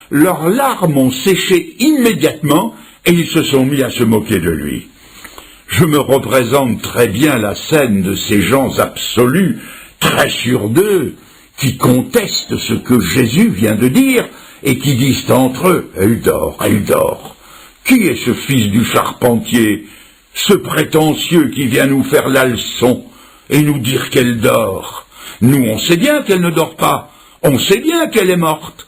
leurs larmes ont séché immédiatement et ils se sont mis à se moquer de lui. Je me représente très bien la scène de ces gens absolus, très sûrs d'eux, qui contestent ce que Jésus vient de dire et qui disent entre eux, elle dort. Qui est ce fils du charpentier, ce prétentieux qui vient nous faire la leçon et nous dire qu'elle dort? Nous, on sait bien qu'elle ne dort pas, on sait bien qu'elle est morte.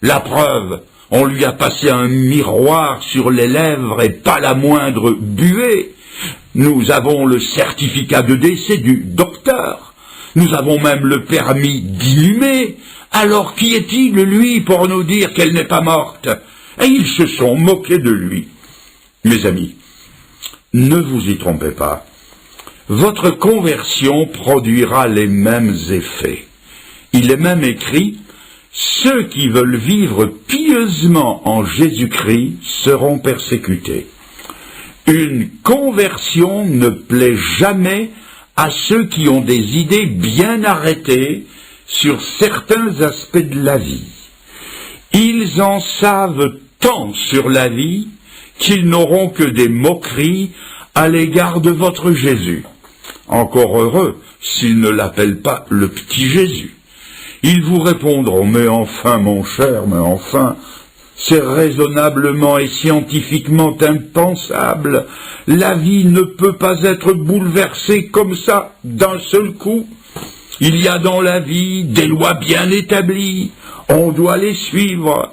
La preuve, on lui a passé un miroir sur les lèvres et pas la moindre buée. Nous avons le certificat de décès du docteur. Nous avons même le permis d'inhumer. Alors qui est-il, lui, pour nous dire qu'elle n'est pas morte? Et ils se sont moqués de lui. Mes amis, ne vous y trompez pas. Votre conversion produira les mêmes effets. Il est même écrit: ceux qui veulent vivre pieusement en Jésus-Christ seront persécutés. Une conversion ne plaît jamais à ceux qui ont des idées bien arrêtées sur certains aspects de la vie. Ils en savent tant sur la vie qu'ils n'auront que des moqueries à l'égard de votre Jésus. Encore heureux s'ils ne l'appellent pas le petit Jésus. Ils vous répondront: mais enfin, mon cher, mais enfin, c'est raisonnablement et scientifiquement impensable. La vie ne peut pas être bouleversée comme ça, d'un seul coup. Il y a dans la vie des lois bien établies. On doit les suivre.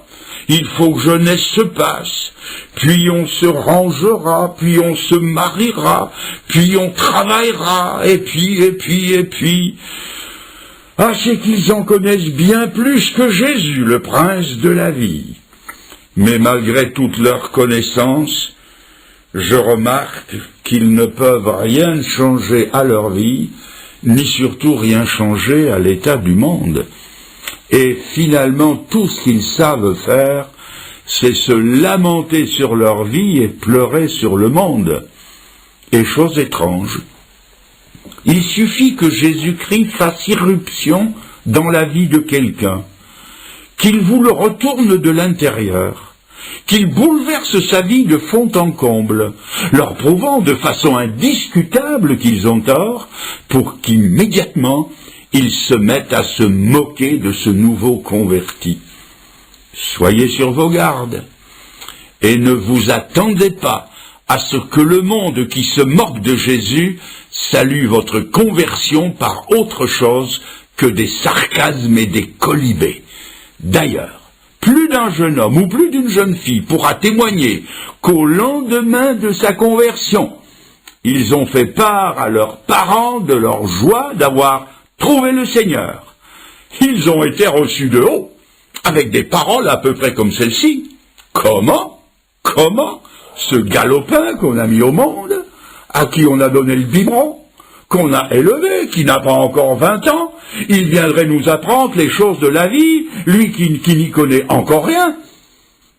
Il faut que jeunesse se passe. Puis on se rangera, puis on se mariera, puis on travaillera, et puis. Ah, c'est qu'ils en connaissent bien plus que Jésus, le prince de la vie. Mais malgré toute leur connaissance, je remarque qu'ils ne peuvent rien changer à leur vie, ni surtout rien changer à l'état du monde. Et finalement, tout ce qu'ils savent faire, c'est se lamenter sur leur vie et pleurer sur le monde. Et chose étrange, il suffit que Jésus-Christ fasse irruption dans la vie de quelqu'un, qu'il vous le retourne de l'intérieur, qu'il bouleverse sa vie de fond en comble, leur prouvant de façon indiscutable qu'ils ont tort, pour qu'immédiatement ils se mettent à se moquer de ce nouveau converti. Soyez sur vos gardes, et ne vous attendez pas à ce que le monde qui se moque de Jésus salue votre conversion par autre chose que des sarcasmes et des colibés. D'ailleurs, plus d'un jeune homme ou plus d'une jeune fille pourra témoigner qu'au lendemain de sa conversion, ils ont fait part à leurs parents de leur joie d'avoir trouvé le Seigneur. Ils ont été reçus de haut, avec des paroles à peu près comme celle-ci. Comment ce galopin qu'on a mis au monde, à qui on a donné le biberon, qu'on a élevé, qui n'a pas encore 20 ans, il viendrait nous apprendre les choses de la vie, lui qui n'y connaît encore rien.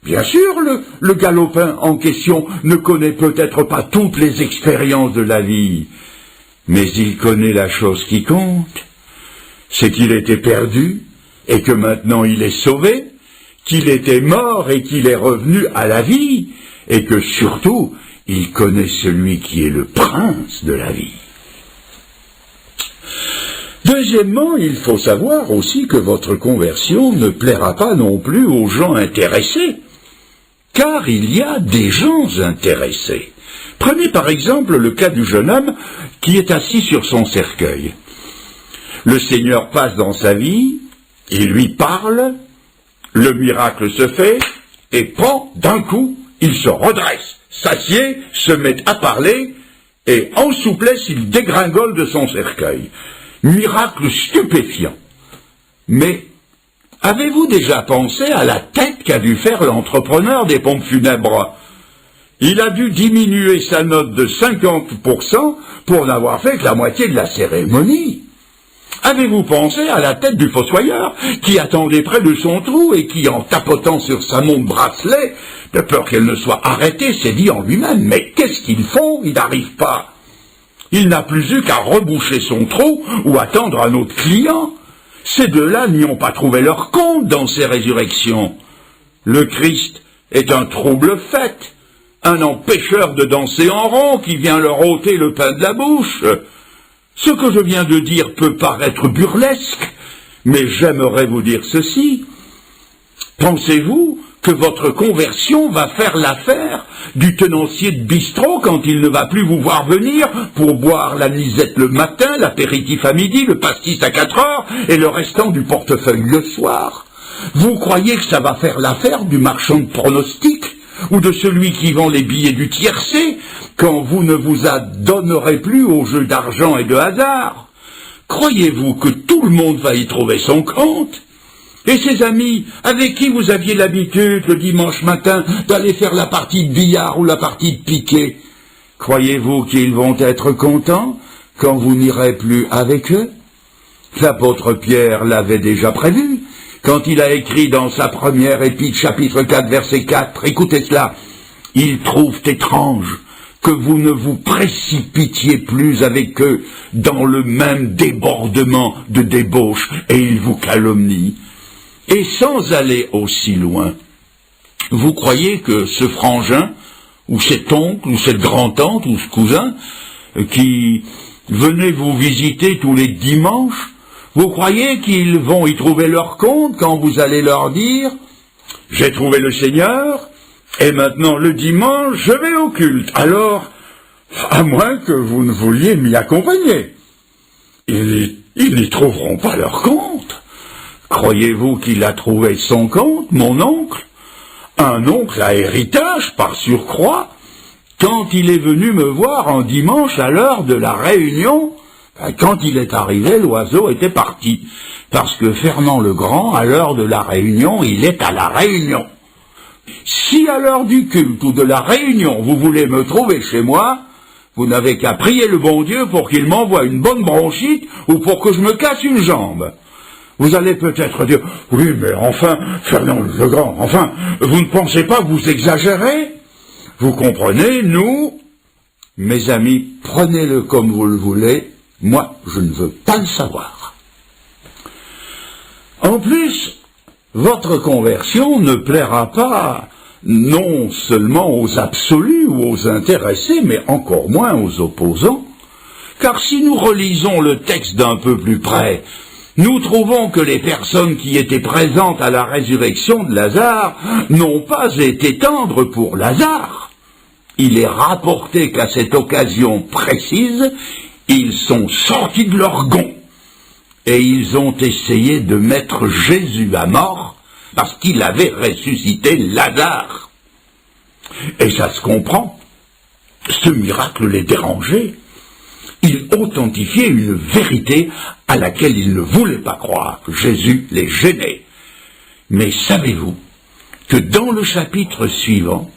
Bien sûr, le galopin en question ne connaît peut-être pas toutes les expériences de la vie, mais il connaît la chose qui compte, c'est qu'il était perdu et que maintenant il est sauvé, qu'il était mort et qu'il est revenu à la vie, et que surtout, il connaît celui qui est le prince de la vie. Deuxièmement, il faut savoir aussi que votre conversion ne plaira pas non plus aux gens intéressés, car il y a des gens intéressés. Prenez par exemple le cas du jeune homme qui est assis sur son cercueil. Le Seigneur passe dans sa vie, il lui parle, le miracle se fait, et d'un coup, il se redresse, s'assied, se met à parler, et en souplesse, il dégringole de son cercueil. Miracle stupéfiant. Mais avez-vous déjà pensé à la tête qu'a dû faire l'entrepreneur des pompes funèbres? Il a dû diminuer sa note de 50% pour n'avoir fait que la moitié de la cérémonie. Avez-vous pensé à la tête du fossoyeur qui attendait près de son trou et qui, en tapotant sur sa montre bracelet, de peur qu'elle ne soit arrêtée, s'est dit en lui-même: mais qu'est-ce qu'ils font? Ils n'arrivent pas. Il n'a plus eu qu'à reboucher son trou ou attendre un autre client. Ces deux-là n'y ont pas trouvé leur compte dans ces résurrections. Le Christ est un trouble fait, un empêcheur de danser en rond qui vient leur ôter le pain de la bouche. Ce que je viens de dire peut paraître burlesque, mais j'aimerais vous dire ceci. Pensez-vous que votre conversion va faire l'affaire du tenancier de bistrot quand il ne va plus vous voir venir pour boire la nisette le matin, l'apéritif à midi, le pastis à 4 heures et le restant du portefeuille le soir? Vous croyez que ça va faire l'affaire du marchand de pronostics ou de celui qui vend les billets du tiercé quand vous ne vous adonnerez plus aux jeux d'argent et de hasard? Croyez-vous que tout le monde va y trouver son compte? Et ces amis avec qui vous aviez l'habitude le dimanche matin d'aller faire la partie de billard ou la partie de piquet, croyez-vous qu'ils vont être contents quand vous n'irez plus avec eux? L'apôtre Pierre l'avait déjà prévu quand il a écrit dans sa première épître, chapitre 4, verset 4, écoutez cela, « Ils trouvent étrange que vous ne vous précipitiez plus avec eux dans le même débordement de débauche, et ils vous calomnient. » Et sans aller aussi loin, vous croyez que ce frangin, ou cet oncle, ou cette grand-tante, ou ce cousin, qui venait vous visiter tous les dimanches, vous croyez qu'ils vont y trouver leur compte quand vous allez leur dire « J'ai trouvé le Seigneur, et maintenant le dimanche, je vais au culte. Alors, à moins que vous ne vouliez m'y accompagner. » Ils n'y trouveront pas leur compte. Croyez-vous qu'il a trouvé son compte, mon oncle? Un oncle à héritage, par surcroît, quand il est venu me voir un dimanche à l'heure de la réunion, quand il est arrivé, l'oiseau était parti, parce que Fernand le Grand, à l'heure de la réunion, il est à la réunion. Si à l'heure du culte ou de la réunion, vous voulez me trouver chez moi, vous n'avez qu'à prier le bon Dieu pour qu'il m'envoie une bonne bronchite ou pour que je me casse une jambe. Vous allez peut-être dire, oui, mais enfin, Fernand le Grand, enfin, vous ne pensez pas que vous exagérez? Vous comprenez, nous, mes amis, prenez-le comme vous le voulez, moi, je ne veux pas le savoir. En plus, votre conversion ne plaira pas non seulement aux absolus ou aux intéressés, mais encore moins aux opposants, car si nous relisons le texte d'un peu plus près, nous trouvons que les personnes qui étaient présentes à la résurrection de Lazare n'ont pas été tendres pour Lazare. Il est rapporté qu'à cette occasion précise, ils sont sortis de leur gond et ils ont essayé de mettre Jésus à mort parce qu'il avait ressuscité Lazare. Et ça se comprend. Ce miracle les dérangeait. Il authentifiait une vérité à laquelle ils ne voulaient pas croire. Jésus les gênait. Mais savez-vous que dans le chapitre suivant,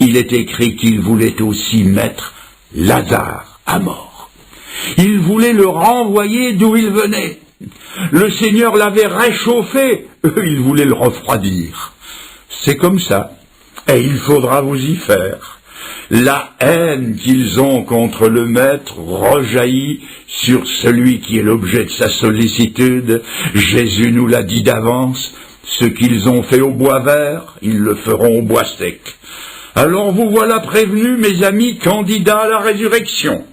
il est écrit qu'il voulait aussi mettre Lazare à mort. Il voulait le renvoyer d'où il venait. Le Seigneur l'avait réchauffé, eux, ils voulaient le refroidir. C'est comme ça, et il faudra vous y faire. La haine qu'ils ont contre le Maître rejaillit sur celui qui est l'objet de sa sollicitude. Jésus nous l'a dit d'avance, ce qu'ils ont fait au bois vert, ils le feront au bois sec. Alors vous voilà prévenus, mes amis, candidats à la résurrection.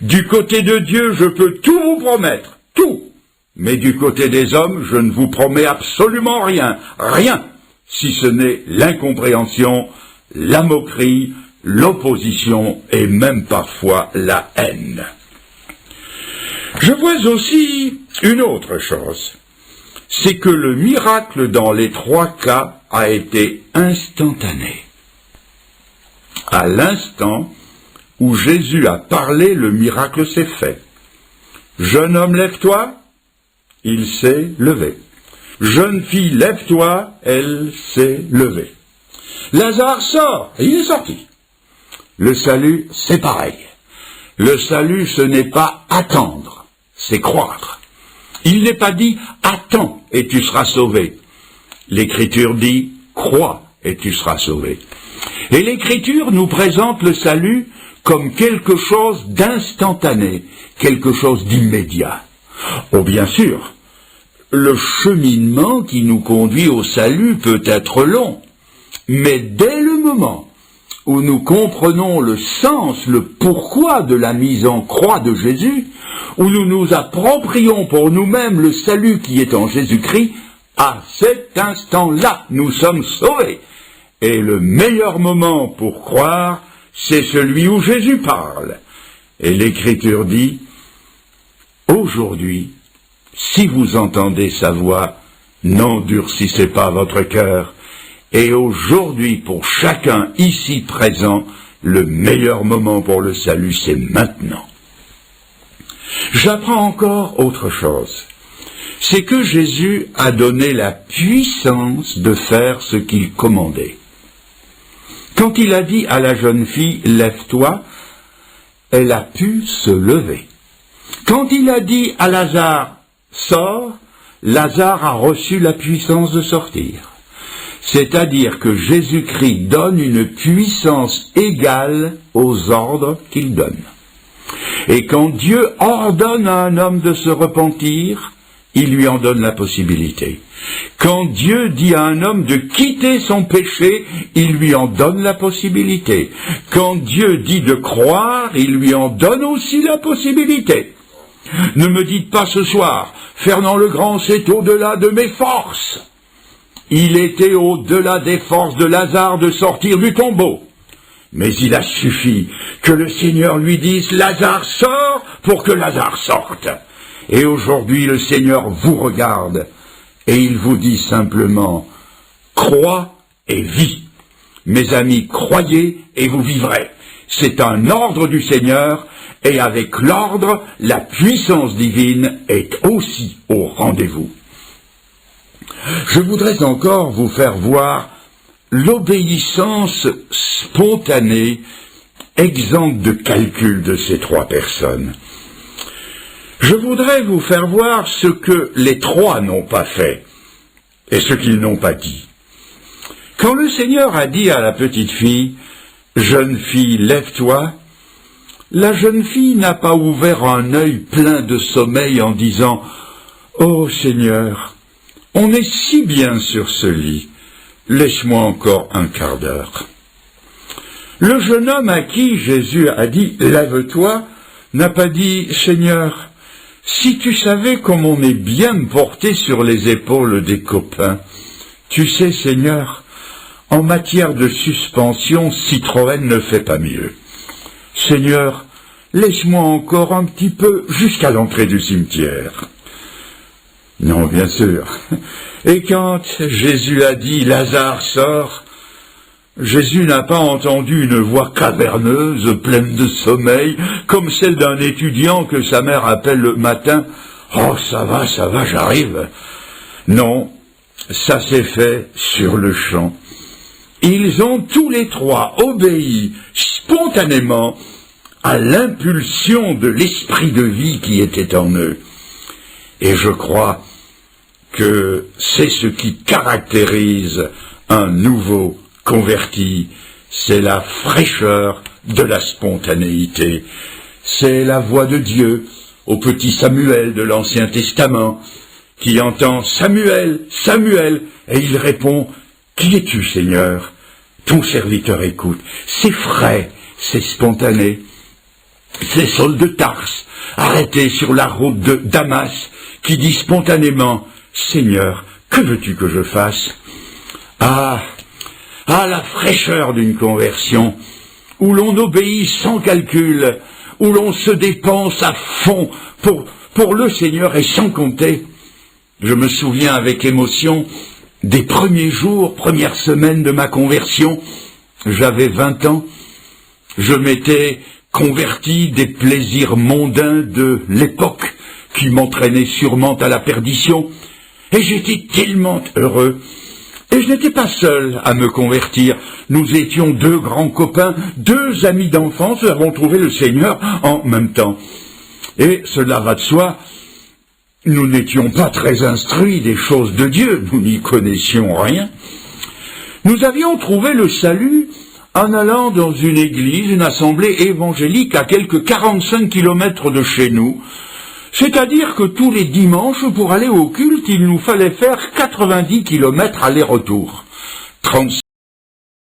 Du côté de Dieu, je peux tout vous promettre, tout. Mais du côté des hommes, je ne vous promets absolument rien, rien, si ce n'est l'incompréhension, la moquerie, l'opposition et même parfois la haine. Je vois aussi une autre chose, c'est que le miracle dans les trois cas a été instantané. À l'instant où Jésus a parlé, le miracle s'est fait. Jeune homme, lève-toi. Il s'est levé. Jeune fille, lève-toi. Elle s'est levée. Lazare sort. Et il est sorti. Le salut, c'est pareil. Le salut, ce n'est pas attendre, c'est croire. Il n'est pas dit « attends et tu seras sauvé ». L'Écriture dit « crois et tu seras sauvé ». Et l'Écriture nous présente le salut comme quelque chose d'instantané, quelque chose d'immédiat. Oh, bien sûr, le cheminement qui nous conduit au salut peut être long, mais dès le moment où nous comprenons le sens, le pourquoi de la mise en croix de Jésus, où nous nous approprions pour nous-mêmes le salut qui est en Jésus-Christ, à cet instant-là, nous sommes sauvés. Et le meilleur moment pour croire, c'est celui où Jésus parle. Et l'Écriture dit, « Aujourd'hui, si vous entendez sa voix, n'endurcissez pas votre cœur. » Et aujourd'hui, pour chacun ici présent, le meilleur moment pour le salut, c'est maintenant. J'apprends encore autre chose. C'est que Jésus a donné la puissance de faire ce qu'il commandait. Quand il a dit à la jeune fille « Lève-toi », elle a pu se lever. Quand il a dit à Lazare « Sors », Lazare a reçu la puissance de sortir. C'est-à-dire que Jésus-Christ donne une puissance égale aux ordres qu'il donne. Et quand Dieu ordonne à un homme de se repentir, il lui en donne la possibilité. Quand Dieu dit à un homme de quitter son péché, il lui en donne la possibilité. Quand Dieu dit de croire, il lui en donne aussi la possibilité. Ne me dites pas ce soir, Fernand le Grand, c'est au-delà de mes forces. Il était au-delà des forces de Lazare de sortir du tombeau. Mais il a suffi que le Seigneur lui dise « Lazare, sors » pour que Lazare sorte. Et aujourd'hui, le Seigneur vous regarde et il vous dit simplement « Crois et vis ». Mes amis, croyez et vous vivrez. C'est un ordre du Seigneur et avec l'ordre, la puissance divine est aussi au rendez-vous. Je voudrais encore vous faire voir l'obéissance spontanée, exempte de calcul de ces trois personnes. Je voudrais vous faire voir ce que les trois n'ont pas fait et ce qu'ils n'ont pas dit. Quand le Seigneur a dit à la petite fille « Jeune fille, lève-toi », la jeune fille n'a pas ouvert un œil plein de sommeil en disant « Oh Seigneur, on est si bien sur ce lit, laisse-moi encore un quart d'heure. » Le jeune homme à qui Jésus a dit « Lève-toi » n'a pas dit « Seigneur, si tu savais comme on est bien porté sur les épaules des copains, tu sais Seigneur, en matière de suspension, Citroën ne fait pas mieux. Seigneur, laisse-moi encore un petit peu jusqu'à l'entrée du cimetière. » Non, bien sûr. Et quand Jésus a dit « Lazare, sort », Jésus n'a pas entendu une voix caverneuse, pleine de sommeil, comme celle d'un étudiant que sa mère appelle le matin « Oh, ça va, j'arrive ». Non, ça s'est fait sur le champ. Ils ont tous les trois obéi spontanément à l'impulsion de l'esprit de vie qui était en eux. Et je crois que c'est ce qui caractérise un nouveau converti, c'est la fraîcheur de la spontanéité. C'est la voix de Dieu au petit Samuel de l'Ancien Testament qui entend « Samuel, Samuel » et il répond « Qui es-tu, Seigneur ?» Ton serviteur écoute. C'est frais, c'est spontané. C'est Saul de Tarse, arrêté sur la route de Damas, qui dit spontanément « Seigneur, que veux-tu que je fasse ?» Ah, la fraîcheur d'une conversion, où l'on obéit sans calcul, où l'on se dépense à fond pour le Seigneur et sans compter. Je me souviens avec émotion des premiers jours, premières semaines de ma conversion. J'avais 20 ans, je m'étais converti des plaisirs mondains de l'époque qui m'entraînaient sûrement à la perdition, et j'étais tellement heureux. Et je n'étais pas seul à me convertir. Nous étions deux grands copains, deux amis d'enfance, nous avons trouvé le Seigneur en même temps. Et cela va de soi, nous n'étions pas très instruits des choses de Dieu, nous n'y connaissions rien. Nous avions trouvé le salut en allant dans une église, une assemblée évangélique à quelques 45 kilomètres de chez nous, C'est-à-dire que tous les dimanches, pour aller au culte, il nous fallait faire 90 kilomètres aller-retour.